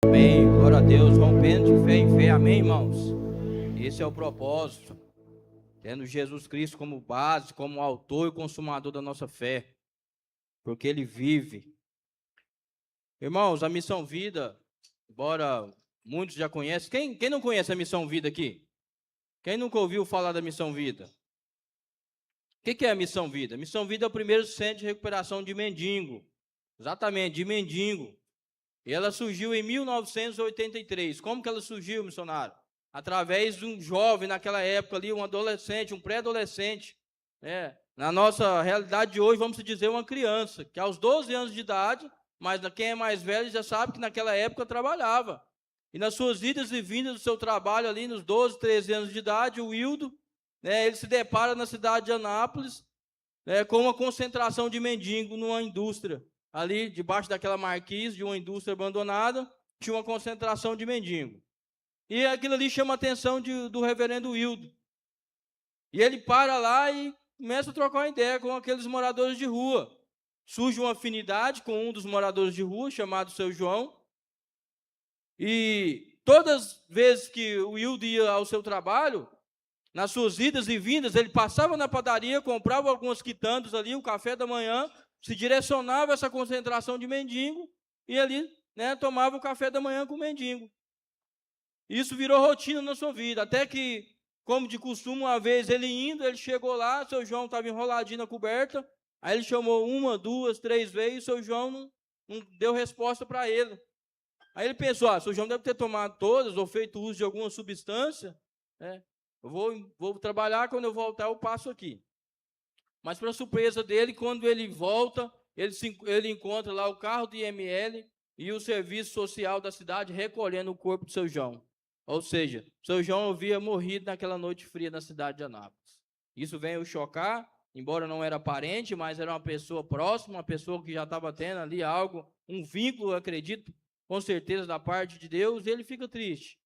Amém, glória a Deus, rompendo de fé em fé, amém, irmãos? Esse é o propósito, tendo Jesus Cristo como base, como autor e consumador da nossa fé, porque Ele vive. Irmãos, a Missão Vida, embora muitos já conhecem, quem não conhece a Missão Vida aqui? Quem nunca ouviu falar da Missão Vida? O que é a Missão Vida? Missão Vida é o primeiro centro de recuperação de mendigo, exatamente, de mendigo. E ela surgiu em 1983. Como que ela surgiu, missionário? Através de um jovem naquela época ali, um adolescente, um pré-adolescente. Na nossa realidade de hoje, vamos dizer uma criança, que aos 12 anos de idade, mas quem é mais velho já sabe que naquela época trabalhava. E nas suas idas e vindas do seu trabalho ali, nos 12, 13 anos de idade, o Wildo, ele se depara na cidade de Anápolis, com uma concentração de mendigo numa indústria. Ali, debaixo daquela marquise de uma indústria abandonada, tinha uma concentração de mendigo. E aquilo ali chama a atenção do reverendo Wildo. E ele para lá e começa a trocar uma ideia com aqueles moradores de rua. Surge uma afinidade com um dos moradores de rua, chamado seu João. E todas as vezes que o Wildo ia ao seu trabalho, nas suas idas e vindas, ele passava na padaria, comprava algumas quitandas ali, o café da manhã, se direcionava a essa concentração de mendigo e ali tomava o café da manhã com o mendigo. Isso virou rotina na sua vida, até que, como de costume, uma vez ele chegou lá, seu João estava enroladinho na coberta, aí ele chamou 1, 2, 3 vezes, e seu João não deu resposta para ele. Aí ele pensou, seu João deve ter tomado todas ou feito uso de alguma substância, eu vou trabalhar, quando eu voltar eu passo aqui. Mas, para surpresa dele, quando ele volta, ele encontra lá o carro do IML e o serviço social da cidade recolhendo o corpo do seu João. Ou seja, seu João havia morrido naquela noite fria na cidade de Anápolis. Isso veio o chocar, embora não era parente, mas era uma pessoa próxima, uma pessoa que já estava tendo ali algo, um vínculo, acredito, com certeza da parte de Deus, e ele fica triste.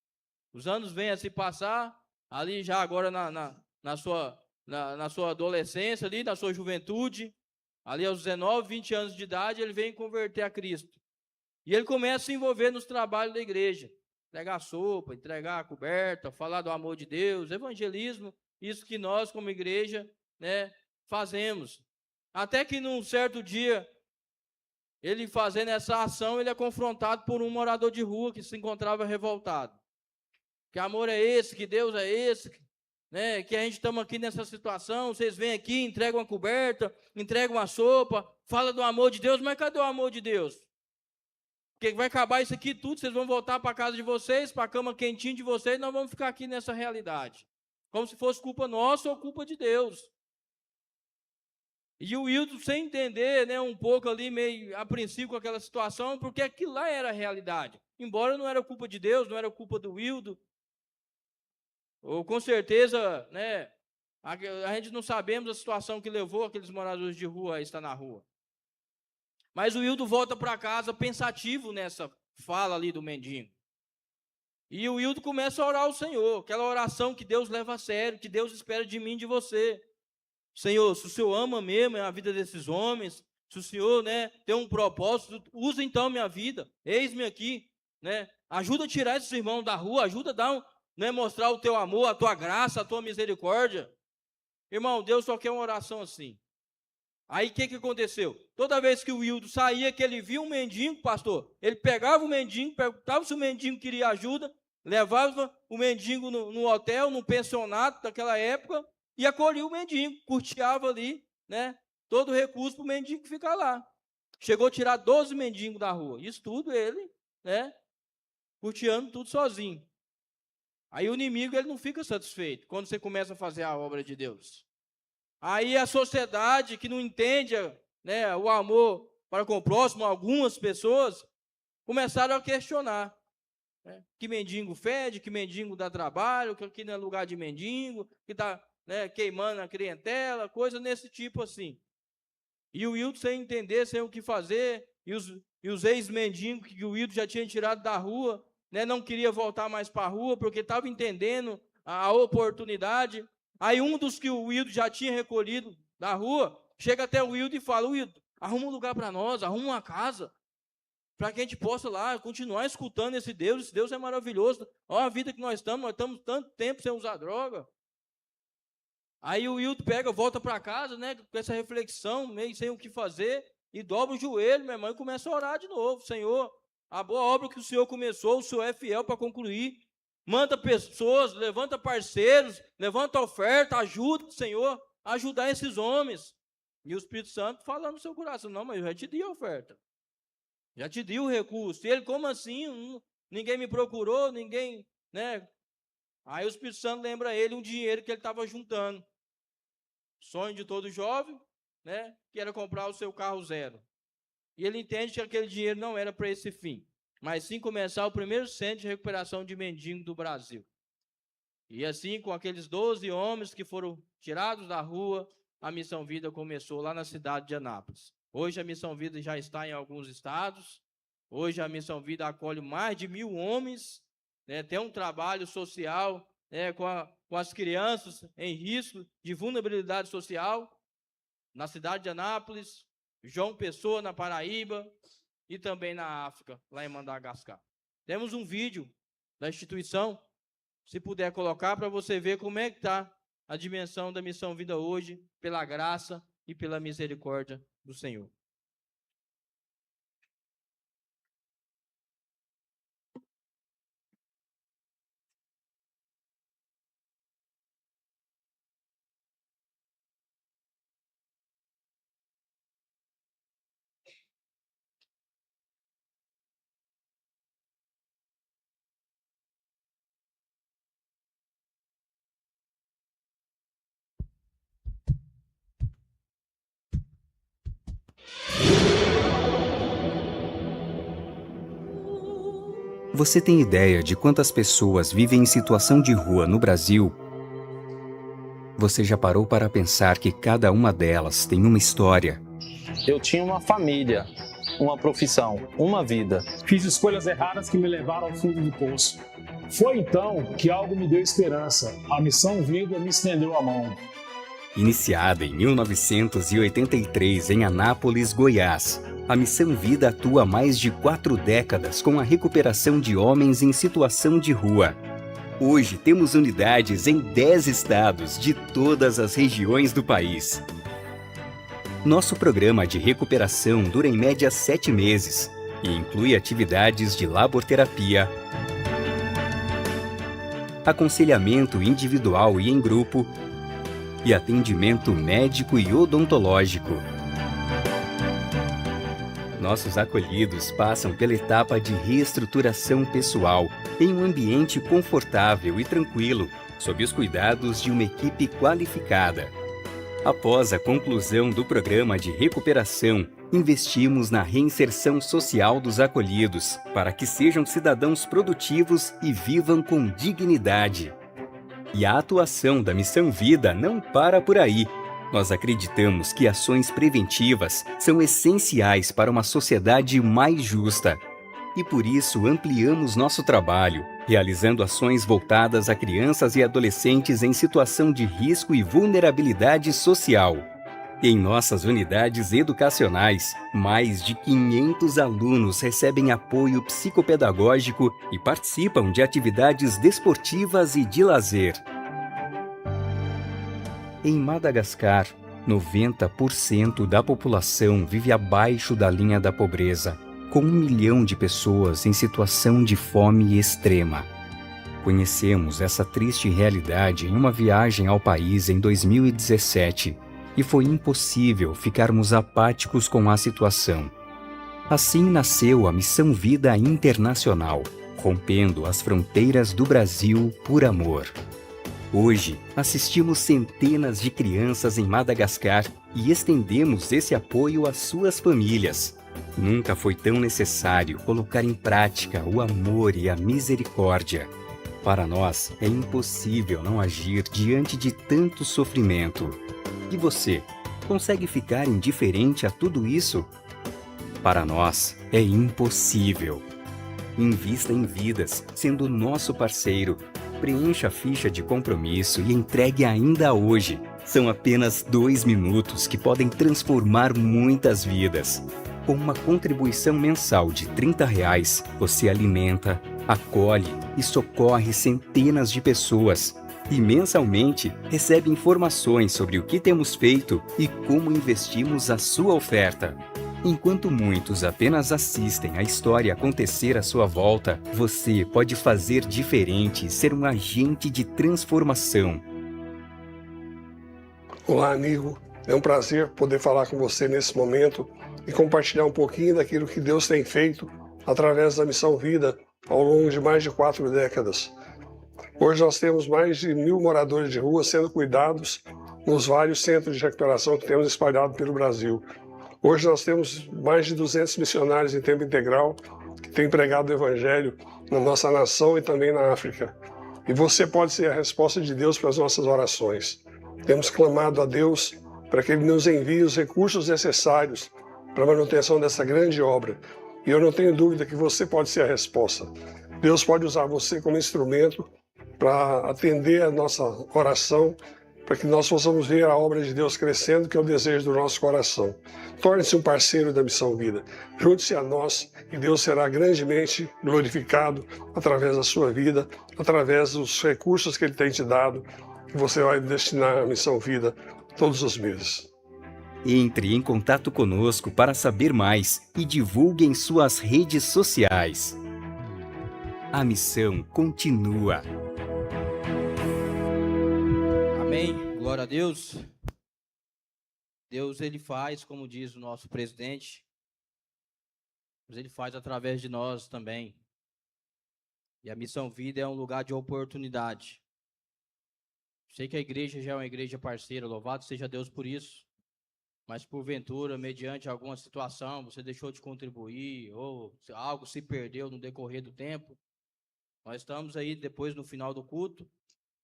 Os anos vêm a se passar, ali já agora na sua adolescência, ali, na sua juventude, ali aos 19, 20 anos de idade, ele vem converter a Cristo. E ele começa a se envolver nos trabalhos da igreja, entregar sopa, entregar a coberta, falar do amor de Deus, evangelismo, isso que nós como igreja fazemos. Até que num certo dia, ele fazendo essa ação, ele é confrontado por um morador de rua que se encontrava revoltado. Que amor é esse, que Deus é esse, que a gente estamos aqui nessa situação, vocês vêm aqui, entregam uma coberta, entregam uma sopa, fala do amor de Deus, mas cadê o amor de Deus? Porque vai acabar isso aqui tudo, vocês vão voltar para a casa de vocês, para a cama quentinha de vocês, nós vamos ficar aqui nessa realidade. Como se fosse culpa nossa ou culpa de Deus. E o Wildo, sem entender, um pouco ali, meio a princípio com aquela situação, porque aquilo lá era a realidade. Embora não era culpa de Deus, não era culpa do Wildo, ou com certeza, a gente não sabemos a situação que levou aqueles moradores de rua a estar na rua. Mas o Wildo volta para casa pensativo nessa fala ali do mendigo. E o Wildo começa a orar ao Senhor, aquela oração que Deus leva a sério, que Deus espera de mim e de você. Senhor, se o Senhor ama mesmo a vida desses homens, se o Senhor tem um propósito, usa então minha vida, eis-me aqui, ajuda a tirar esses irmãos da rua, ajuda a dar mostrar o teu amor, a tua graça, a tua misericórdia. Irmão, Deus só quer uma oração assim. Aí o que aconteceu? Toda vez que o Wildo saía, que ele via um mendigo, pastor, ele pegava o mendigo, perguntava se o mendigo queria ajuda, levava o mendigo no hotel, no pensionato daquela época, e acolhia o mendigo, curteava ali, todo o recurso para o mendigo ficar lá. Chegou a tirar 12 mendigos da rua. Isso tudo ele, curteando tudo sozinho. Aí o inimigo ele não fica satisfeito quando você começa a fazer a obra de Deus. Aí a sociedade que não entende o amor para com o próximo, algumas pessoas começaram a questionar. Que mendigo fede, que mendigo dá trabalho, que aqui não é lugar de mendigo, que está queimando a clientela, coisa nesse tipo assim. E o Wildo sem entender, sem o que fazer, e os ex-mendigos que o Wildo já tinha tirado da rua, não queria voltar mais para a rua, porque estava entendendo a oportunidade. Aí um dos que o Wildo já tinha recolhido da rua, chega até o Wildo e fala, Wildo, arruma um lugar para nós, arruma uma casa. para que a gente possa lá continuar escutando esse Deus é maravilhoso. Olha a vida que nós estamos tanto tempo sem usar droga. Aí o Wilton volta para casa, né, com essa reflexão, meio sem o que fazer, e dobra o joelho, meu irmão, e começa a orar de novo. Senhor, a boa obra que o Senhor começou, o Senhor é fiel para concluir. Manda pessoas, levanta parceiros, levanta oferta, ajuda, Senhor, a ajudar esses homens. E o Espírito Santo fala no seu coração, não, mas eu já te dei a oferta. Já te dei o recurso. E ele, como assim? Ninguém me procurou, ninguém, né? Aí o Espírito Santo lembra ele um dinheiro que ele estava juntando. Sonho de todo jovem, né? Que era comprar o seu carro zero. E ele entende que aquele dinheiro não era para esse fim, mas sim começar o primeiro centro de recuperação de mendigo do Brasil. E assim, com aqueles 12 homens que foram tirados da rua, a Missão Vida começou lá na cidade de Anápolis. Hoje a Missão Vida já está em alguns estados. Hoje a Missão Vida acolhe mais de 1.000 homens, né, tem um trabalho social, né, com as crianças em risco de vulnerabilidade social, na cidade de Anápolis, João Pessoa, na Paraíba, e também na África, lá em Madagascar. Temos um vídeo da instituição, se puder colocar, para você ver como é que está a dimensão da Missão Vida hoje, pela graça e pela misericórdia do Senhor. Você tem ideia de quantas pessoas vivem em situação de rua no Brasil? Você já parou para pensar que cada uma delas tem uma história? Eu tinha uma família, uma profissão, uma vida. Fiz escolhas erradas que me levaram ao fundo do poço. Foi então que algo me deu esperança. A Missão Vida me estendeu a mão. Iniciada em 1983 em Anápolis, Goiás, a Missão Vida atua há mais de 4 décadas com a recuperação de homens em situação de rua. Hoje temos unidades em 10 estados de todas as regiões do país. Nosso programa de recuperação dura em média 7 meses e inclui atividades de laborterapia, aconselhamento individual e em grupo e atendimento médico e odontológico. Nossos acolhidos passam pela etapa de reestruturação pessoal em um ambiente confortável e tranquilo, sob os cuidados de uma equipe qualificada. Após a conclusão do programa de recuperação, investimos na reinserção social dos acolhidos para que sejam cidadãos produtivos e vivam com dignidade. E a atuação da Missão Vida não para por aí. Nós acreditamos que ações preventivas são essenciais para uma sociedade mais justa. E por isso ampliamos nosso trabalho, realizando ações voltadas a crianças e adolescentes em situação de risco e vulnerabilidade social. Em nossas unidades educacionais, mais de 500 alunos recebem apoio psicopedagógico e participam de atividades desportivas e de lazer. Em Madagascar, 90% da população vive abaixo da linha da pobreza, com 1 milhão de pessoas em situação de fome extrema. Conhecemos essa triste realidade em uma viagem ao país em 2017 e foi impossível ficarmos apáticos com a situação. Assim nasceu a Missão Vida Internacional, rompendo as fronteiras do Brasil por amor. Hoje, assistimos centenas de crianças em Madagascar e estendemos esse apoio às suas famílias. Nunca foi tão necessário colocar em prática o amor e a misericórdia. Para nós, é impossível não agir diante de tanto sofrimento. E você, consegue ficar indiferente a tudo isso? Para nós, é impossível. Invista em vidas, sendo nosso parceiro. Preencha a ficha de compromisso e entregue ainda hoje. São apenas 2 minutos que podem transformar muitas vidas. Com uma contribuição mensal de R$ 30, você alimenta, acolhe e socorre centenas de pessoas. E mensalmente recebe informações sobre o que temos feito e como investimos a sua oferta. Enquanto muitos apenas assistem a história acontecer à sua volta, você pode fazer diferente e ser um agente de transformação. Olá, amigo. É um prazer poder falar com você nesse momento e compartilhar um pouquinho daquilo que Deus tem feito através da Missão Vida ao longo de mais de 4 décadas. Hoje nós temos mais de 1.000 moradores de rua sendo cuidados nos vários centros de recuperação que temos espalhado pelo Brasil. Hoje nós temos mais de 200 missionários em tempo integral que têm pregado o Evangelho na nossa nação e também na África. E você pode ser a resposta de Deus para as nossas orações. Temos clamado a Deus para que Ele nos envie os recursos necessários para a manutenção dessa grande obra. E eu não tenho dúvida que você pode ser a resposta. Deus pode usar você como instrumento para atender a nossa oração, para que nós possamos ver a obra de Deus crescendo, que é o desejo do nosso coração. Torne-se um parceiro da Missão Vida. Junte-se a nós e Deus será grandemente glorificado através da sua vida, através dos recursos que Ele tem te dado, que você vai destinar à Missão Vida todos os meses. Entre em contato conosco para saber mais e divulgue em suas redes sociais. A missão continua. Amém. Glória a Deus. Deus, Ele faz, como diz o nosso presidente, mas Ele faz através de nós também. E a Missão Vida é um lugar de oportunidade. Sei que a igreja já é uma igreja parceira, louvado seja Deus por isso. Mas porventura, mediante alguma situação, você deixou de contribuir, ou algo se perdeu no decorrer do tempo, nós estamos aí depois no final do culto,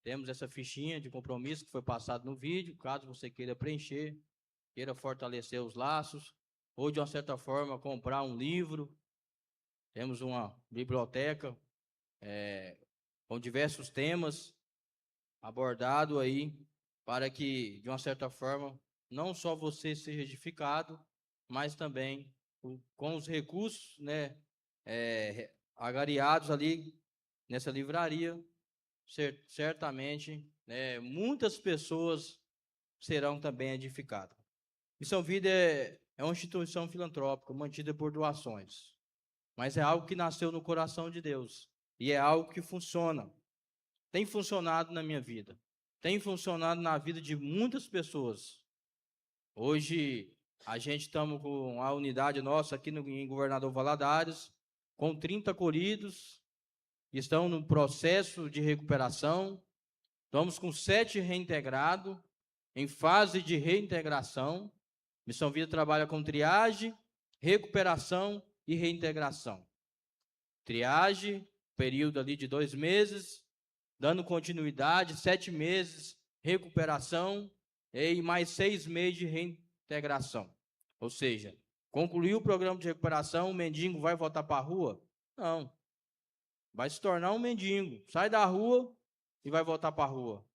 temos essa fichinha de compromisso que foi passado no vídeo, caso você queira preencher, queira fortalecer os laços, ou de uma certa forma comprar um livro. Temos uma biblioteca com diversos temas abordados aí, para que, de uma certa forma, não só você seja edificado, mas também com os recursos, né, agariados ali nessa livraria, certamente, né, muitas pessoas serão também edificadas. Missão Vida é uma instituição filantrópica, mantida por doações, mas é algo que nasceu no coração de Deus, e é algo que funciona. Tem funcionado na minha vida, tem funcionado na vida de muitas pessoas. Hoje, a gente estamos com a unidade nossa aqui em Governador Valadares, com 30 acolhidos, que estão no processo de recuperação. Estamos com 7 reintegrados, em fase de reintegração. Missão Vida trabalha com triagem, recuperação e reintegração. Triagem, período ali de 2 meses, dando continuidade, 7 meses, recuperação, e mais 6 meses de reintegração. Ou seja, concluiu o programa de recuperação, o mendigo vai voltar para a rua? Não. Vai se tornar um mendigo. Sai da rua e vai voltar para a rua.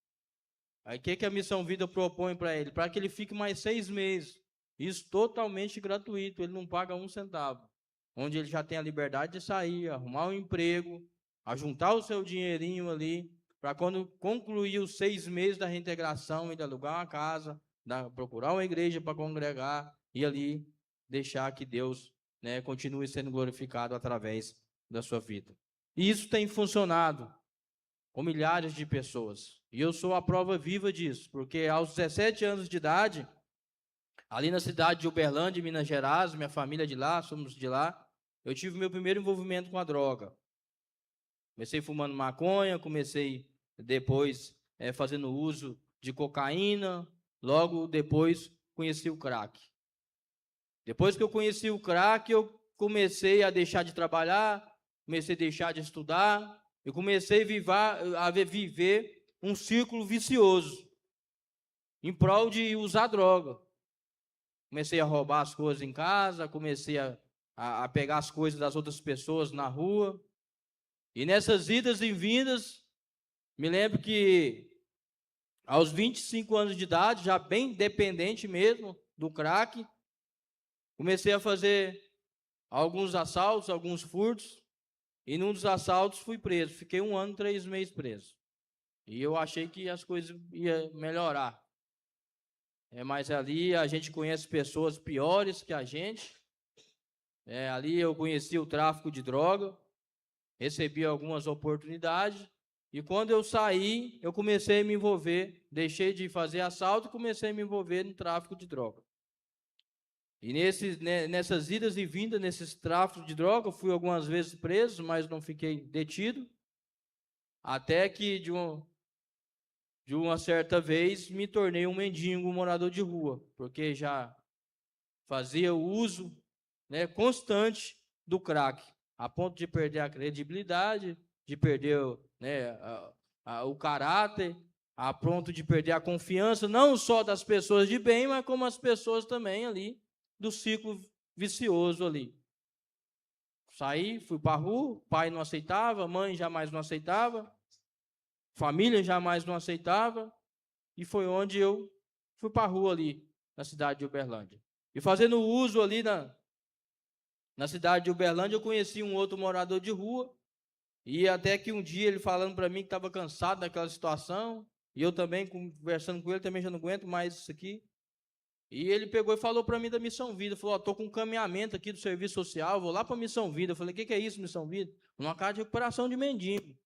Aí o que a Missão Vida propõe para ele? Para que ele fique mais 6 meses. Isso totalmente gratuito, ele não paga 1 centavo. Onde ele já tem a liberdade de sair, arrumar um emprego, ajuntar o seu dinheirinho ali, para quando concluir os 6 meses da reintegração, ele alugar uma casa, procurar uma igreja para congregar e ali deixar que Deus, né, continue sendo glorificado através da sua vida. E isso tem funcionado com milhares de pessoas. E eu sou a prova viva disso, porque aos 17 anos de idade, ali na cidade de Uberlândia, Minas Gerais, minha família é de lá, somos de lá, eu tive meu primeiro envolvimento com a droga. Comecei fumando maconha, comecei depois fazendo uso de cocaína, logo depois conheci o crack. Depois que eu conheci o crack, eu comecei a deixar de trabalhar, comecei a deixar de estudar, eu comecei a viver um círculo vicioso, em prol de usar droga. Comecei a roubar as coisas em casa, comecei a pegar as coisas das outras pessoas na rua, e nessas idas e vindas, me lembro que aos 25 anos de idade, já bem dependente mesmo do crack, comecei a fazer alguns assaltos, alguns furtos, e num dos assaltos fui preso. Fiquei 1 ano, 3 meses preso. E eu achei que as coisas iam melhorar. Mas ali a gente conhece pessoas piores que a gente. Ali eu conheci o tráfico de droga, recebi algumas oportunidades, e quando eu saí, eu comecei a me envolver, deixei de fazer assalto e comecei a me envolver no tráfico de droga. E nessas idas e vindas, nesses tráficos de droga, eu fui algumas vezes preso, mas não fiquei detido, até que de uma certa vez me tornei um mendigo, um morador de rua, porque já fazia o uso constante do crack, a ponto de perder a credibilidade, de perder o caráter, a ponto de perder a confiança, não só das pessoas de bem, mas como as pessoas também ali, do ciclo vicioso ali. Saí, fui para a rua, pai não aceitava, mãe jamais não aceitava, família jamais não aceitava, e foi onde eu fui para a rua ali, na cidade de Uberlândia. E fazendo uso ali na cidade de Uberlândia, eu conheci um outro morador de rua, e até que um dia ele falando para mim que estava cansado daquela situação, e eu também conversando com ele, também já não aguento mais isso aqui. E ele pegou e falou para mim da Missão Vida, falou, estou com um caminhamento aqui do serviço social, vou lá para a Missão Vida. Eu falei, o que é isso, Missão Vida? Uma casa de recuperação de mendigo.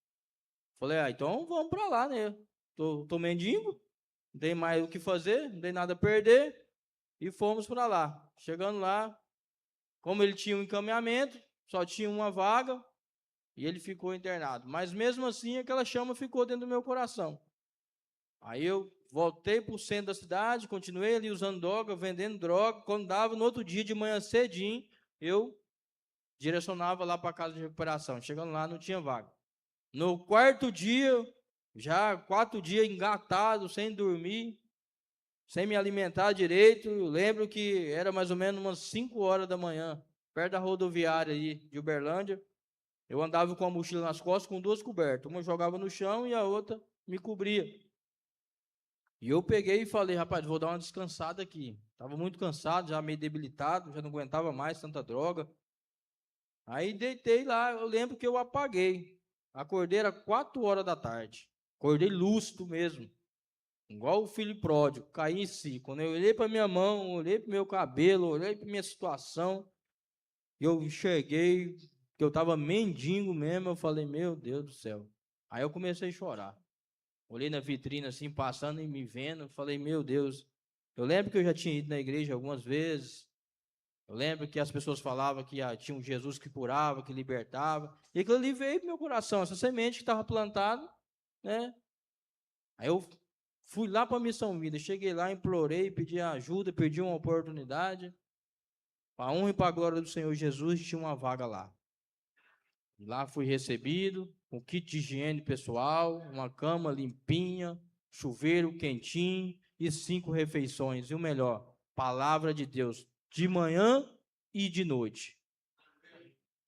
Falei, então vamos para lá, né? Tô mendigo, não tem mais o que fazer, não tem nada a perder, e fomos para lá. Chegando lá, como ele tinha um encaminhamento, só tinha uma vaga, e ele ficou internado. Mas mesmo assim, aquela chama ficou dentro do meu coração. Aí eu voltei para o centro da cidade, continuei ali usando droga, vendendo droga. Quando dava, no outro dia, de manhã cedinho, eu direcionava lá para a casa de recuperação. Chegando lá, não tinha vaga. No quarto dia, já 4 dias engatado, sem dormir, sem me alimentar direito, eu lembro que era mais ou menos umas 5 horas da manhã, perto da rodoviária aí de Uberlândia. Eu andava com a mochila nas costas com 2 cobertas. Uma eu jogava no chão e a outra me cobria. E eu peguei e falei, rapaz, vou dar uma descansada aqui. Estava muito cansado, já meio debilitado, já não aguentava mais tanta droga. Aí deitei lá, eu lembro que eu apaguei. Acordei, era 4 horas da tarde. Acordei lúcido mesmo. Igual o filho pródigo, caí em si. Quando eu olhei para minha mão, olhei para o meu cabelo, olhei para minha situação, eu enxerguei que eu estava mendigo mesmo, eu falei, meu Deus do céu. Aí eu comecei a chorar. Olhei na vitrine assim, passando e me vendo, falei, meu Deus. Eu lembro que eu já tinha ido na igreja algumas vezes. Eu lembro que as pessoas falavam que tinha um Jesus que curava, que libertava. E aquilo ali veio para o meu coração, essa semente que estava plantada, né? Aí eu fui lá para a Missão Vida, cheguei lá, implorei, pedi ajuda, pedi uma oportunidade. Para a honra e para a glória do Senhor Jesus, tinha uma vaga lá. E lá fui recebido, um kit de higiene pessoal, uma cama limpinha, chuveiro quentinho e 5 refeições. E o melhor, palavra de Deus, de manhã e de noite.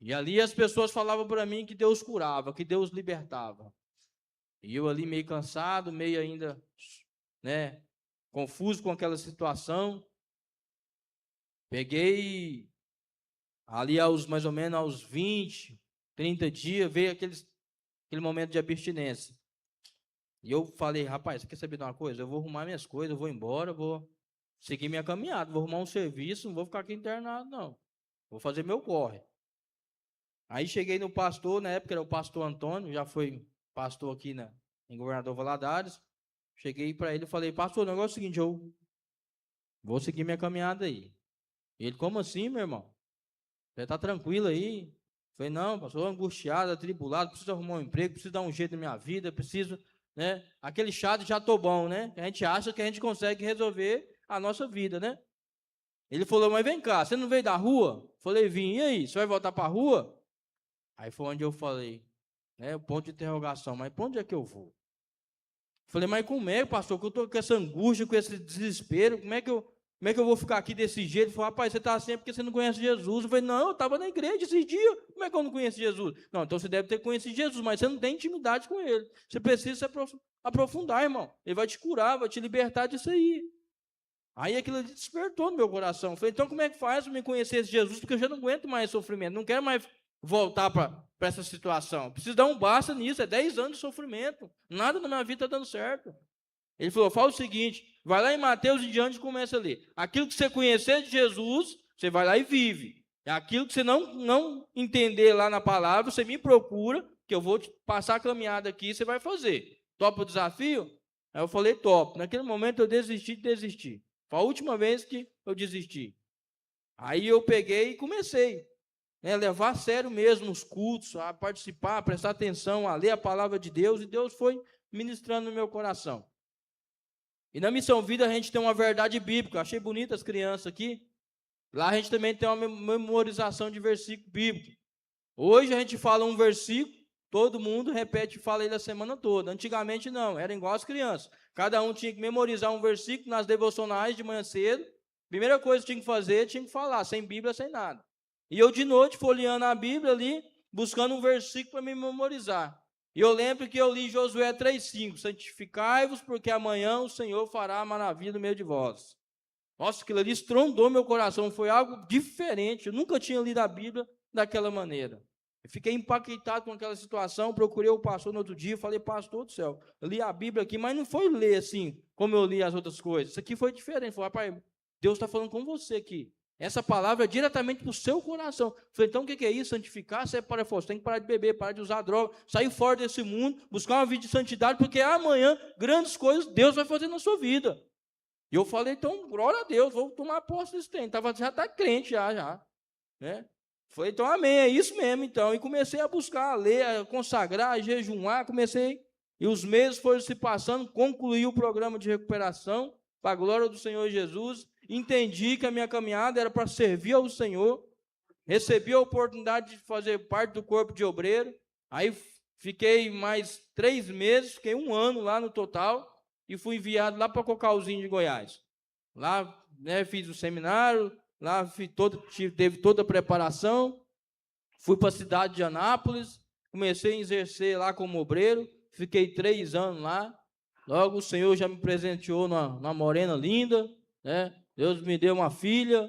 E ali as pessoas falavam para mim que Deus curava, que Deus libertava. E eu ali meio cansado, meio ainda, confuso com aquela situação. Peguei ali mais ou menos aos 20, 30 dias, veio aquele momento de abstinência. E eu falei, rapaz, você quer saber de uma coisa? Eu vou arrumar minhas coisas, eu vou embora, vou seguir minha caminhada, vou arrumar um serviço, não vou ficar aqui internado, não. Vou fazer meu corre. Aí cheguei no pastor, na época era o pastor Antônio, já foi pastor aqui em Governador Valadares. Cheguei para ele e falei, pastor, o negócio é o seguinte, eu vou seguir minha caminhada aí. E ele, como assim, meu irmão? Você está tranquilo aí? Falei, não, pastor, angustiado, atribulado, preciso arrumar um emprego, preciso dar um jeito na minha vida, preciso, aquele chá de já tô bom, né? A gente acha que a gente consegue resolver a nossa vida, né? Ele falou, mas vem cá, você não veio da rua? Falei, vim, e aí, você vai voltar para a rua? Aí foi onde eu falei, o ponto de interrogação, mas para onde é que eu vou? Falei, mas como é, pastor, que eu estou com essa angústia, com esse desespero, como é que eu vou ficar aqui desse jeito? Ele falou, rapaz, você está assim porque você não conhece Jesus. Eu falei, não, eu estava na igreja esses dias, como é que eu não conheço Jesus? Não, então você deve ter conhecido Jesus, mas você não tem intimidade com ele. Você precisa se aprofundar, irmão. Ele vai te curar, vai te libertar disso aí. Aí aquilo despertou no meu coração. Eu falei, então como é que faz para me conhecer esse Jesus? Porque eu já não aguento mais sofrimento, não quero mais voltar para essa situação. Preciso dar um basta nisso, é 10 anos de sofrimento. Nada na minha vida está dando certo. Ele falou, fala o seguinte, vai lá em Mateus e diante e começa a ler. Aquilo que você conhecer de Jesus, você vai lá e vive. Aquilo que você não entender lá na palavra, você me procura, que eu vou te passar a caminhada aqui e você vai fazer. Topa o desafio? Aí eu falei, top. Naquele momento eu desisti. Foi a última vez que eu desisti. Aí eu peguei e comecei, né, levar a sério mesmo os cultos, a participar, a prestar atenção, a ler a palavra de Deus, e Deus foi ministrando no meu coração. E na Missão Vida a gente tem uma verdade bíblica. Eu achei bonita as crianças aqui. Lá a gente também tem uma memorização de versículo bíblico. Hoje a gente fala um versículo, todo mundo repete e fala ele a semana toda. Antigamente não, era igual as crianças. Cada um tinha que memorizar um versículo nas devocionais de manhã cedo. Primeira coisa que tinha que fazer, tinha que falar, sem Bíblia, sem nada. E eu de noite folheando a Bíblia ali, buscando um versículo para me memorizar. E eu lembro que eu li Josué 3,5, santificai-vos, porque amanhã o Senhor fará a maravilha no meio de vós. Nossa, aquilo ali estrondou meu coração, foi algo diferente, eu nunca tinha lido a Bíblia daquela maneira. Eu fiquei impactado com aquela situação, procurei o pastor no outro dia, falei, pastor do céu, eu li a Bíblia aqui, mas não foi ler assim, como eu li as outras coisas, isso aqui foi diferente. Falei, rapaz, Deus está falando com você aqui. Essa palavra é diretamente para o seu coração. Falei, então o que é isso? Santificar, separar força. Tem que parar de beber, parar de usar droga, sair fora desse mundo, buscar uma vida de santidade, porque amanhã grandes coisas Deus vai fazer na sua vida. E eu falei, então, glória a Deus, vou tomar posse desse trem. Já está crente já. Né? Falei, então, amém, é isso mesmo, então. E comecei a buscar, a ler, a consagrar, a jejuar, e os meses foram se passando, concluí o programa de recuperação, para a glória do Senhor Jesus. Entendi que a minha caminhada era para servir ao Senhor, recebi a oportunidade de fazer parte do corpo de obreiro, aí fiquei mais 3 meses, fiquei 1 ano lá no total, e fui enviado lá para Cocalzinho de Goiás. Lá, né, fiz o seminário, lá teve toda a preparação, fui para a cidade de Anápolis, comecei a exercer lá como obreiro, fiquei 3 anos lá, logo o Senhor já me presenteou numa morena linda, né? Deus me deu uma filha,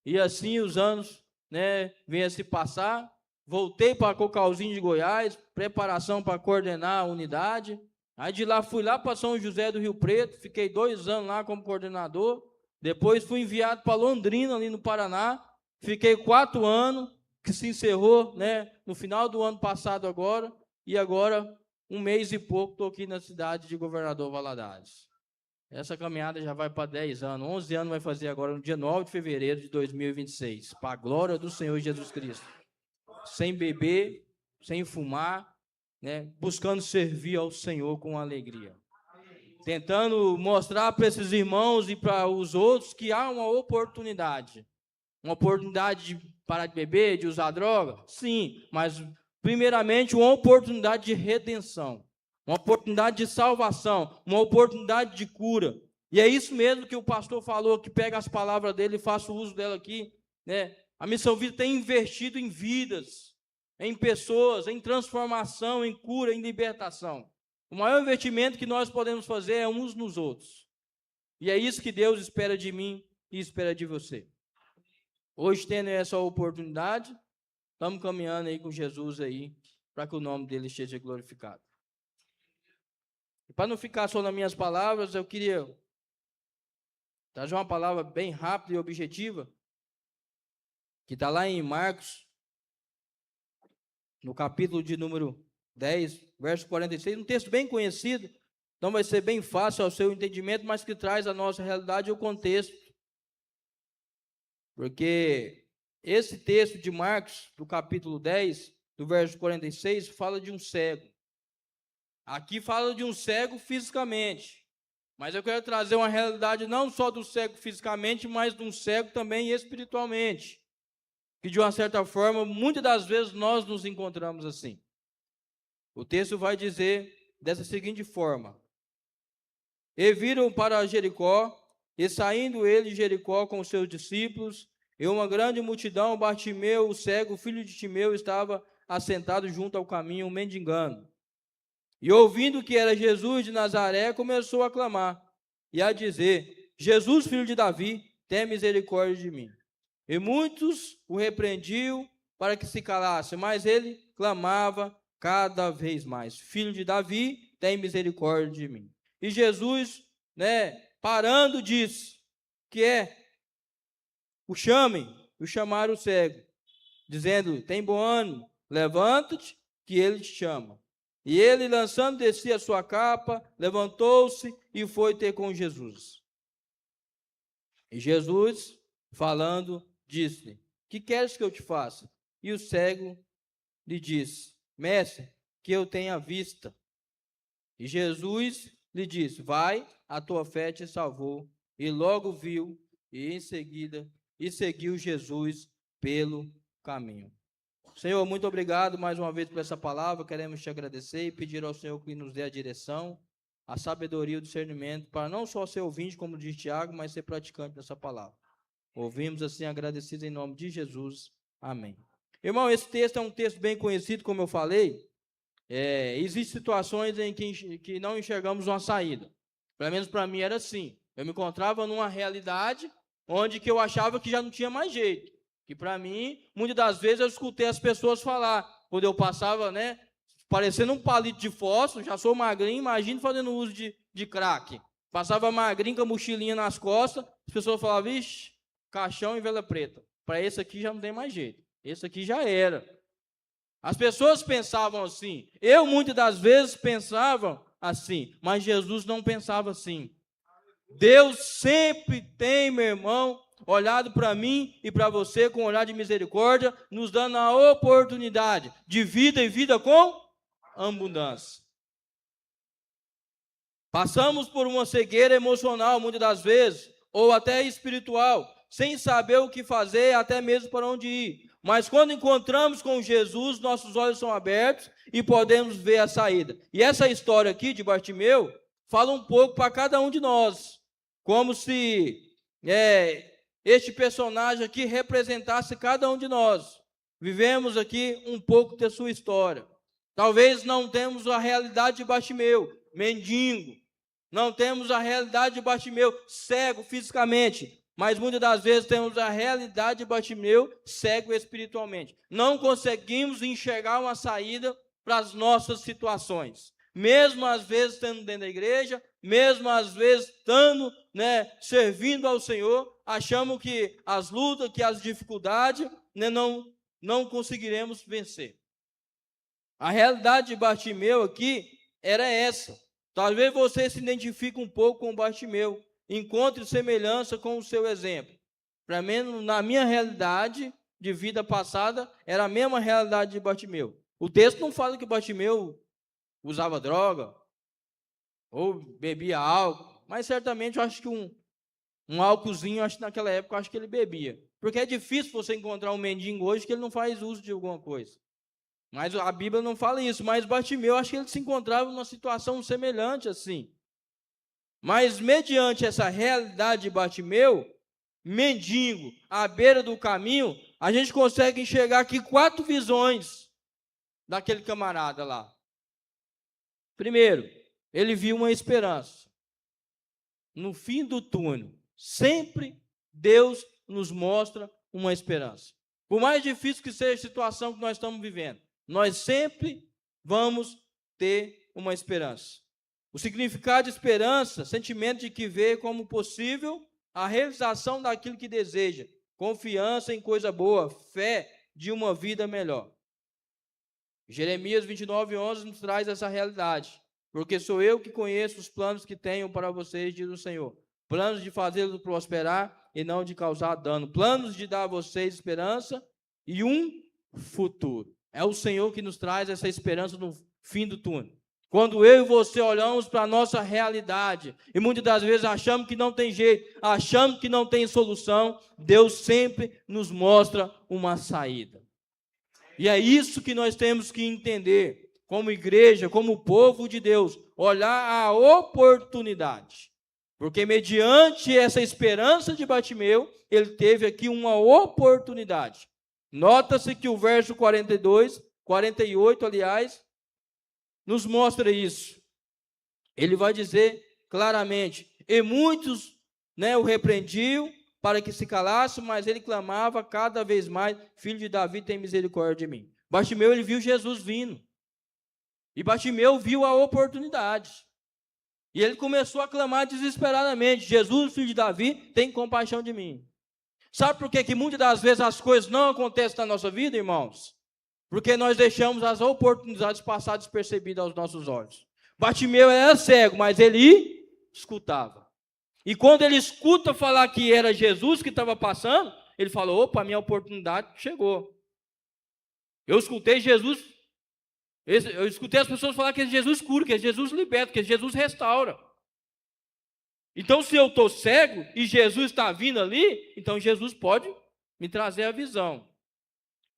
e assim os anos, né, vêm a se passar. Voltei para Cocalzinho de Goiás, preparação para coordenar a unidade. Aí de lá fui lá para São José do Rio Preto, fiquei 2 anos lá como coordenador. Depois fui enviado para Londrina, ali no Paraná. Fiquei 4 anos, que se encerrou, né, no final do ano passado agora. E agora, 1 mês e pouco, estou aqui na cidade de Governador Valadares. Essa caminhada já vai para 10 anos, 11 anos vai fazer agora, no dia 9 de fevereiro de 2026, para a glória do Senhor Jesus Cristo. Sem beber, sem fumar, né, buscando servir ao Senhor com alegria. Tentando mostrar para esses irmãos e para os outros que há uma oportunidade. Uma oportunidade de parar de beber, de usar droga? Sim, mas primeiramente uma oportunidade de redenção. Uma oportunidade de salvação, uma oportunidade de cura. E é isso mesmo que o pastor falou, que pega as palavras dele e faça o uso dela aqui, né? A Missão Vida tem investido em vidas, em pessoas, em transformação, em cura, em libertação. O maior investimento que nós podemos fazer é uns nos outros. E é isso que Deus espera de mim e espera de você. Hoje, tendo essa oportunidade, estamos caminhando aí com Jesus aí, para que o nome dele seja glorificado. Para não ficar só nas minhas palavras, eu queria trazer uma palavra bem rápida e objetiva, que está lá em Marcos, no capítulo de número 10, verso 46, um texto bem conhecido, então vai ser bem fácil ao seu entendimento, mas que traz a nossa realidade e o contexto. Porque esse texto de Marcos, do capítulo 10, do verso 46, fala de um cego. Aqui fala de um cego fisicamente, mas eu quero trazer uma realidade não só do cego fisicamente, mas de um cego também espiritualmente, que de uma certa forma, muitas das vezes nós nos encontramos assim. O texto vai dizer dessa seguinte forma: e viram para Jericó, e saindo ele de Jericó com os seus discípulos, e uma grande multidão, Bartimeu, o cego, filho de Timeu, estava assentado junto ao caminho, mendigando. E ouvindo que era Jesus de Nazaré, começou a clamar e a dizer: Jesus, filho de Davi, tem misericórdia de mim. E muitos o repreendiam para que se calasse, mas ele clamava cada vez mais: Filho de Davi, tem misericórdia de mim. E Jesus, parando, disse o chamaram o cego, dizendo: tem bom ânimo, levanta-te, que ele te chama. E ele, lançando de si a sua capa, levantou-se e foi ter com Jesus. E Jesus, falando, disse-lhe: que queres que eu te faça? E o cego lhe disse: mestre, que eu tenha vista. E Jesus lhe disse: vai, a tua fé te salvou. E logo viu, e em seguida, seguiu Jesus pelo caminho. Senhor, muito obrigado mais uma vez por essa palavra. Queremos te agradecer e pedir ao Senhor que nos dê a direção, a sabedoria e o discernimento, para não só ser ouvinte, como diz Tiago, mas ser praticante dessa palavra. Ouvimos assim agradecidos em nome de Jesus. Amém. Irmão, esse texto é um texto bem conhecido, como eu falei. Existem situações em que não enxergamos uma saída. Pelo menos para mim era assim. Eu me encontrava numa realidade onde que eu achava que já não tinha mais jeito. Que para mim, muitas das vezes eu escutei as pessoas falar, quando eu passava, parecendo um palito de fósforo, já sou magrinho, imagine fazendo uso de crack. Passava magrinho com a mochilinha nas costas, as pessoas falavam: vixe, caixão e vela preta. Para esse aqui já não tem mais jeito. Esse aqui já era. As pessoas pensavam assim. Eu, muitas das vezes, pensava assim. Mas Jesus não pensava assim. Deus sempre tem, meu irmão, olhado para mim e para você com um olhar de misericórdia, nos dando a oportunidade de vida e vida com abundância. Passamos por uma cegueira emocional, muitas das vezes, ou até espiritual, sem saber o que fazer, até mesmo para onde ir. Mas quando encontramos com Jesus, nossos olhos são abertos e podemos ver a saída. E essa história aqui de Bartimeu fala um pouco para cada um de nós, como se este personagem aqui representasse cada um de nós. Vivemos aqui um pouco da sua história. Talvez não temos a realidade de Bartimeu, mendigo. Não temos a realidade de Bartimeu, cego fisicamente. Mas muitas das vezes temos a realidade de Bartimeu, cego espiritualmente. Não conseguimos enxergar uma saída para as nossas situações. Mesmo às vezes estando dentro da igreja, mesmo às vezes estando servindo ao Senhor, achamos que as lutas, que as dificuldades não conseguiremos vencer. A realidade de Bartimeu aqui era essa. Talvez você se identifique um pouco com Bartimeu, encontre semelhança com o seu exemplo. Para mim, na minha realidade de vida passada, era a mesma realidade de Bartimeu. O texto não fala que Bartimeu usava droga ou bebia álcool, mas certamente eu acho que um álcoolzinho, acho que naquela época, eu acho que ele bebia. Porque é difícil você encontrar um mendigo hoje que ele não faz uso de alguma coisa. Mas a Bíblia não fala isso. Mas Bartimeu, acho que ele se encontrava numa situação semelhante assim. Mas mediante essa realidade de Bartimeu, mendigo, à beira do caminho, a gente consegue enxergar aqui 4 visões daquele camarada lá. Primeiro, ele viu uma esperança. No fim do túnel, sempre Deus nos mostra uma esperança. Por mais difícil que seja a situação que nós estamos vivendo, nós sempre vamos ter uma esperança. O significado de esperança, sentimento de que vê como possível a realização daquilo que deseja, confiança em coisa boa, fé de uma vida melhor. Jeremias 29:11 nos traz essa realidade. Porque sou eu que conheço os planos que tenho para vocês, diz o Senhor. Planos de fazê-los prosperar e não de causar dano. Planos de dar a vocês esperança e um futuro. É o Senhor que nos traz essa esperança no fim do túnel. Quando eu e você olhamos para a nossa realidade e muitas das vezes achamos que não tem jeito, achamos que não tem solução, Deus sempre nos mostra uma saída. E é isso que nós temos que entender, como igreja, como povo de Deus, olhar a oportunidade. Porque mediante essa esperança de Bartimeu, ele teve aqui uma oportunidade. Nota-se que o verso 48, aliás, nos mostra isso. Ele vai dizer claramente: e muitos né, o repreendiam para que se calasse, mas ele clamava cada vez mais: Filho de Davi, tem misericórdia de mim. Bartimeu, ele viu Jesus vindo. E Bartimeu viu a oportunidade. E ele começou a clamar desesperadamente: Jesus, filho de Davi, tem compaixão de mim. Sabe por que muitas das vezes as coisas não acontecem na nossa vida, irmãos? Porque nós deixamos as oportunidades passar despercebidas aos nossos olhos. Bartimeu era cego, mas ele escutava. E quando ele escuta falar que era Jesus que estava passando, ele falou: opa, a minha oportunidade chegou. Eu escutei as pessoas falar que Jesus cura, que Jesus liberta, que Jesus restaura. Então, se eu estou cego e Jesus está vindo ali, então Jesus pode me trazer a visão.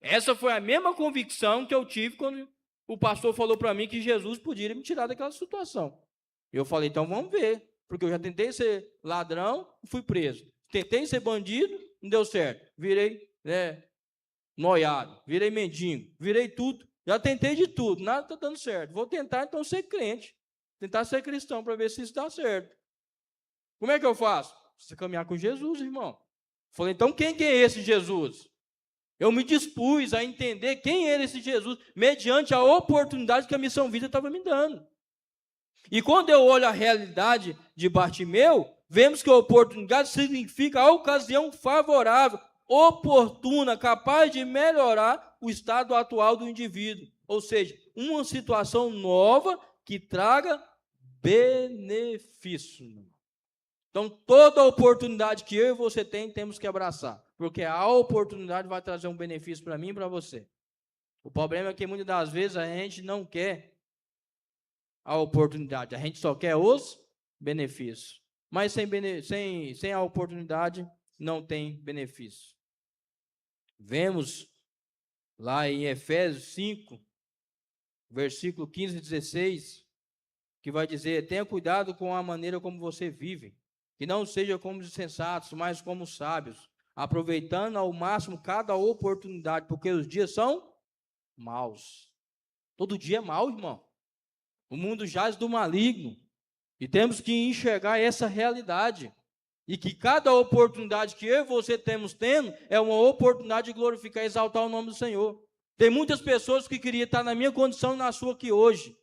Essa foi a mesma convicção que eu tive quando o pastor falou para mim que Jesus podia me tirar daquela situação. Eu falei: então vamos ver, porque eu já tentei ser ladrão e fui preso. Tentei ser bandido, não deu certo. Virei noiado, virei mendigo, virei tudo. Já tentei de tudo, nada está dando certo. Vou tentar então ser crente, tentar ser cristão para ver se isso dá certo. Como é que eu faço? Você caminhar com Jesus, irmão. Falei: então quem que é esse Jesus? Eu me dispus a entender quem era esse Jesus, mediante a oportunidade que a Missão Vida estava me dando. E quando eu olho a realidade de Bartimeu, vemos que a oportunidade significa a ocasião favorável, oportuna, capaz de melhorar o estado atual do indivíduo. Ou seja, uma situação nova que traga benefício. Então, toda oportunidade que eu e você temos que abraçar, porque a oportunidade vai trazer um benefício para mim e para você. O problema é que muitas das vezes a gente não quer a oportunidade, a gente só quer os benefícios. Mas sem a oportunidade não tem benefício. Vemos lá em Efésios 5, versículo 15 e 16, que vai dizer: tenha cuidado com a maneira como você vive, que não seja como os insensatos, mas como os sábios, aproveitando ao máximo cada oportunidade, porque os dias são maus. Todo dia é mau, irmão. O mundo jaz do maligno, e temos que enxergar essa realidade, e que cada oportunidade que eu e você tendo é uma oportunidade de glorificar e exaltar o nome do Senhor. Tem muitas pessoas que queriam estar na minha condição e na sua aqui hoje.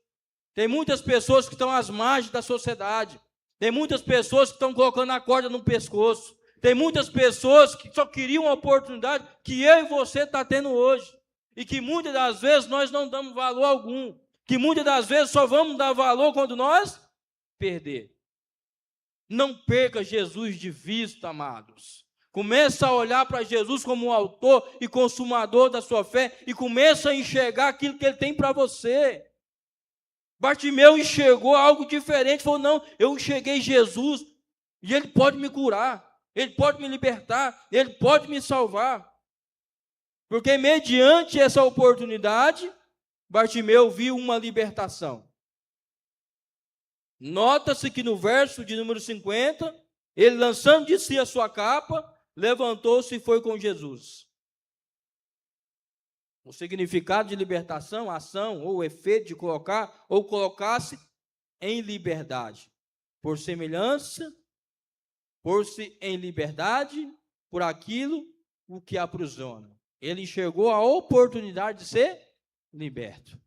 Tem muitas pessoas que estão às margens da sociedade. Tem muitas pessoas que estão colocando a corda no pescoço. Tem muitas pessoas que só queriam uma oportunidade que eu e você está tendo hoje. E que muitas das vezes nós não damos valor algum. Que muitas das vezes só vamos dar valor quando nós perder. Não perca Jesus de vista, amados. Começa a olhar para Jesus como o autor e consumador da sua fé e começa a enxergar aquilo que ele tem para você. Bartimeu enxergou algo diferente, falou: não, eu enxerguei Jesus e ele pode me curar, ele pode me libertar, ele pode me salvar. Porque mediante essa oportunidade, Bartimeu viu uma libertação. Nota-se que no verso de número 50, ele, lançando de si a sua capa, levantou-se e foi com Jesus. O significado de libertação, ação ou efeito de colocar, ou colocar-se em liberdade. Por semelhança, por-se em liberdade, por aquilo o que aprisiona. Ele enxergou a oportunidade de ser liberto.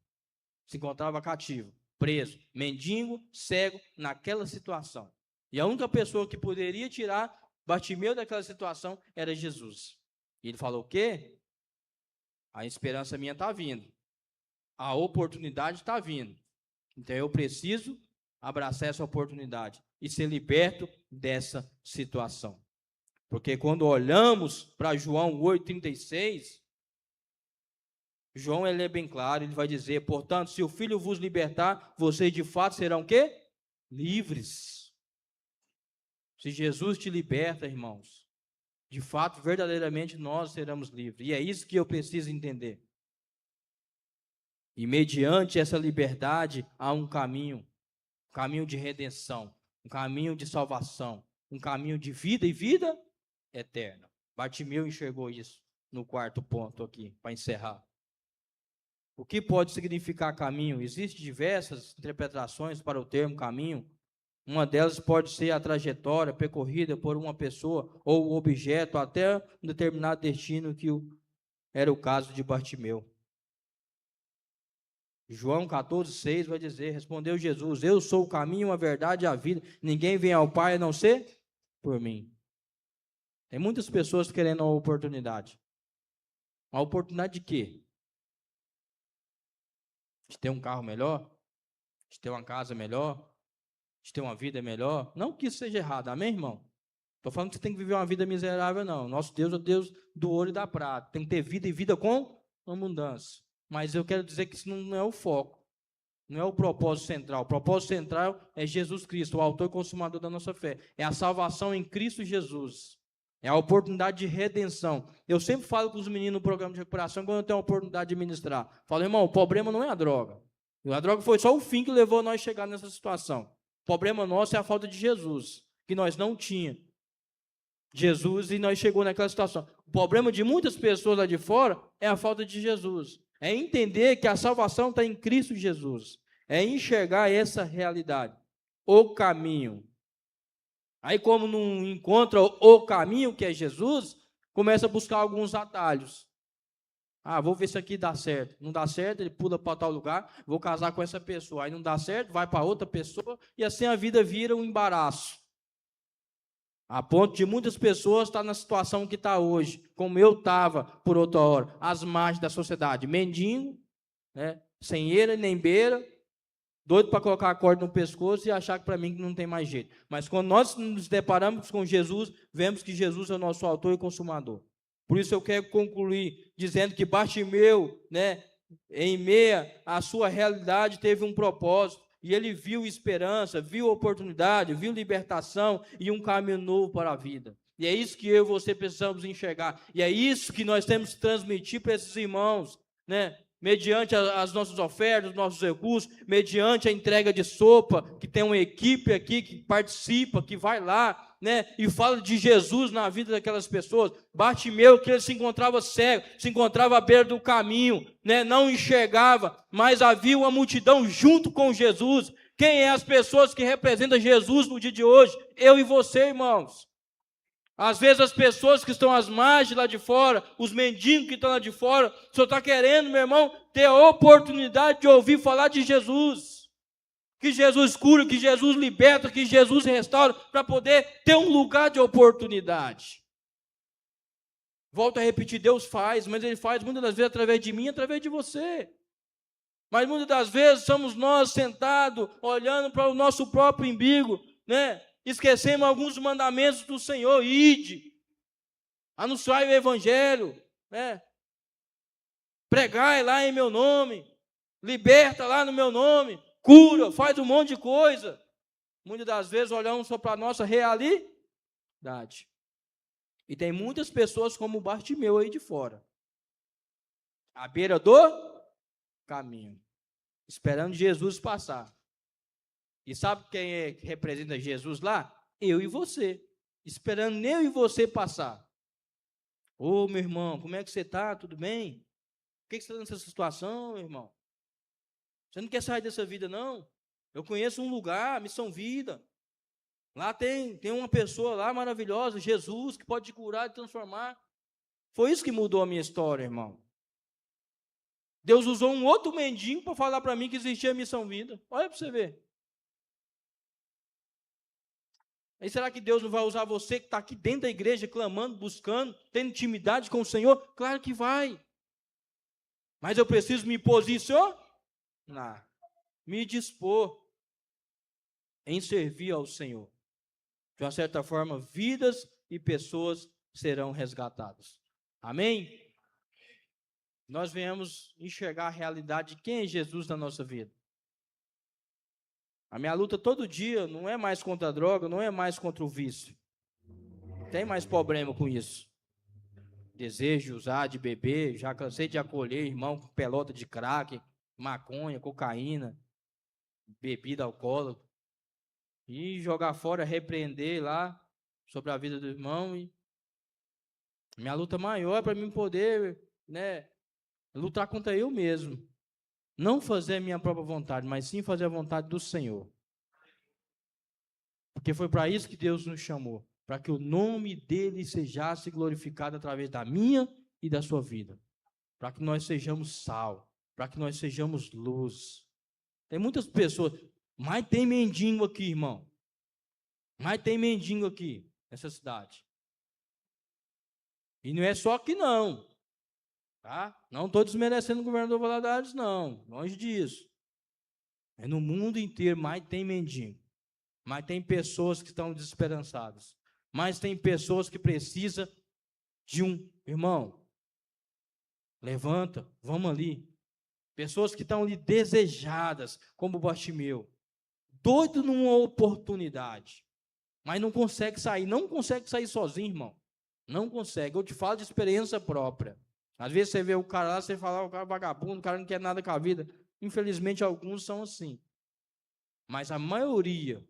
Se encontrava cativo, preso, mendigo, cego, naquela situação. E a única pessoa que poderia tirar Bartimeu daquela situação era Jesus. E ele falou: o quê? A esperança minha está vindo. A oportunidade está vindo. Então eu preciso abraçar essa oportunidade e ser liberto dessa situação. Porque quando olhamos para João 8,36, João, ele é bem claro, ele vai dizer: portanto, se o Filho vos libertar, vocês de fato serão o quê? Livres. Se Jesus te liberta, irmãos, de fato, verdadeiramente, nós seremos livres. E é isso que eu preciso entender. E mediante essa liberdade, há um caminho de redenção, um caminho de salvação, um caminho de vida e vida eterna. Bartimeu enxergou isso no quarto ponto aqui, para encerrar. O que pode significar caminho? Existem diversas interpretações para o termo caminho. Uma delas pode ser a trajetória percorrida por uma pessoa ou um objeto até um determinado destino, que era o caso de Bartimeu. João 14,6 vai dizer: respondeu Jesus: eu sou o caminho, a verdade e a vida. Ninguém vem ao Pai a não ser por mim. Tem muitas pessoas querendo uma oportunidade. Uma oportunidade de quê? De ter um carro melhor? De ter uma casa melhor? De ter uma vida melhor? Não que isso seja errado, amém, irmão? Estou falando que você tem que viver uma vida miserável, não. Nosso Deus é o Deus do ouro e da prata. Tem que ter vida e vida com abundância. Mas eu quero dizer que isso não é o foco. Não é o propósito central. O propósito central é Jesus Cristo, o autor e consumador da nossa fé. É a salvação em Cristo Jesus. É a oportunidade de redenção. Eu sempre falo com os meninos no programa de recuperação, quando eu tenho a oportunidade de ministrar. Falo, irmão, o problema não é a droga. A droga foi só o fim que levou nós a chegar nessa situação. O problema nosso é a falta de Jesus, que nós não tínhamos Jesus e nós chegamos naquela situação. O problema de muitas pessoas lá de fora é a falta de Jesus. É entender que a salvação está em Cristo Jesus. É enxergar essa realidade. O caminho. Aí, como não encontra o caminho, que é Jesus, começa a buscar alguns atalhos. Ah, vou ver se aqui dá certo. Não dá certo, ele pula para tal lugar, vou casar com essa pessoa. Aí não dá certo, vai para outra pessoa, e assim a vida vira um embaraço. A ponto de muitas pessoas estar na situação que está hoje, como eu estava por outra hora, às margens da sociedade. Mendigo, né, sem eira nem beira, doido para colocar a corda no pescoço e achar que para mim não tem mais jeito. Mas quando nós nos deparamos com Jesus, vemos que Jesus é o nosso autor e consumador. Por isso eu quero concluir dizendo que Bartimeu, né, em meia à sua realidade, teve um propósito. E ele viu esperança, viu oportunidade, viu libertação e um caminho novo para a vida. E é isso que eu e você precisamos enxergar. E é isso que nós temos que transmitir para esses irmãos, né? Mediante as nossas ofertas, os nossos recursos, mediante a entrega de sopa, que tem uma equipe aqui que participa, que vai lá, né, e fala de Jesus na vida daquelas pessoas. Bartimeu, que ele se encontrava cego, se encontrava à beira do caminho, né, não enxergava, mas havia uma multidão junto com Jesus. Quem é as pessoas que representam Jesus no dia de hoje? Eu e você, irmãos. Às vezes as pessoas que estão às margens lá de fora, os mendigos que estão lá de fora, o senhor está querendo, meu irmão, ter a oportunidade de ouvir falar de Jesus. Que Jesus cura, que Jesus liberta, que Jesus restaura, para poder ter um lugar de oportunidade. Volto a repetir, Deus faz, mas Ele faz muitas das vezes através de mim, através de você. Mas muitas das vezes somos nós sentados, olhando para o nosso próprio umbigo, né? Esquecemos alguns mandamentos do Senhor. Ide, anunciai o Evangelho, né? Pregai lá em meu nome, liberta lá no meu nome, cura, faz um monte de coisa. Muitas das vezes olhamos só para a nossa realidade. E tem muitas pessoas como o Bartimeu aí de fora, à beira do caminho, esperando Jesus passar. E sabe quem é que representa Jesus lá? Eu e você, esperando eu e você passar. Ô, meu irmão, como é que você está? Tudo bem? Por que você está nessa situação, meu irmão? Você não quer sair dessa vida, não? Eu conheço um lugar, Missão Vida. Lá tem uma pessoa lá maravilhosa, Jesus, que pode te curar e transformar. Foi isso que mudou a minha história, irmão. Deus usou um outro mendigo para falar para mim que existia a Missão Vida. Olha para você ver. Aí será que Deus não vai usar você que está aqui dentro da igreja, clamando, buscando, tendo intimidade com o Senhor? Claro que vai. Mas eu preciso me posicionar, me dispor em servir ao Senhor. De uma certa forma, vidas e pessoas serão resgatadas. Amém? Nós venhamos enxergar a realidade de quem é Jesus na nossa vida. A minha luta todo dia não é mais contra a droga, não é mais contra o vício. Não tem mais problema com isso. Desejo de usar, de beber, já cansei de acolher irmão com pelota de crack, maconha, cocaína, bebida alcoólica. E jogar fora, repreender lá sobre a vida do irmão. E minha luta maior é para mim poder, né, lutar contra eu mesmo. Não fazer a minha própria vontade, mas sim fazer a vontade do Senhor. Porque foi para isso que Deus nos chamou, para que o nome dele sejasse glorificado através da minha e da sua vida, para que nós sejamos sal, para que nós sejamos luz. Tem muitas pessoas, mas tem mendigo aqui, irmão. Mas tem mendigo aqui, nessa cidade. E não é só aqui não, tá? Não estou desmerecendo o governador Valadares, não, longe disso. É no mundo inteiro, mas tem mendigo. Mas tem pessoas que estão desesperançadas. Mas tem pessoas que precisam de um irmão. Levanta, vamos ali. Pessoas que estão ali desejadas, como o Bartimeu. Doido numa oportunidade. Mas não consegue sair. Não consegue sair sozinho, irmão. Não consegue. Eu te falo de experiência própria. Às vezes você vê o cara lá, você fala, o cara é vagabundo, o cara não quer nada com a vida. Infelizmente, alguns são assim. Mas a maioria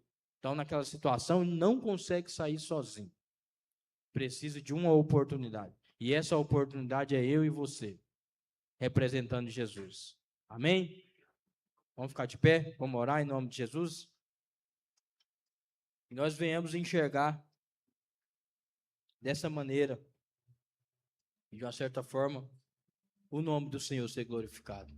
estão naquela situação e não consegue sair sozinho. Precisa de uma oportunidade. E essa oportunidade é eu e você, representando Jesus. Amém? Vamos ficar de pé? Vamos orar em nome de Jesus? E nós venhamos enxergar dessa maneira, e de uma certa forma, o nome do Senhor ser glorificado.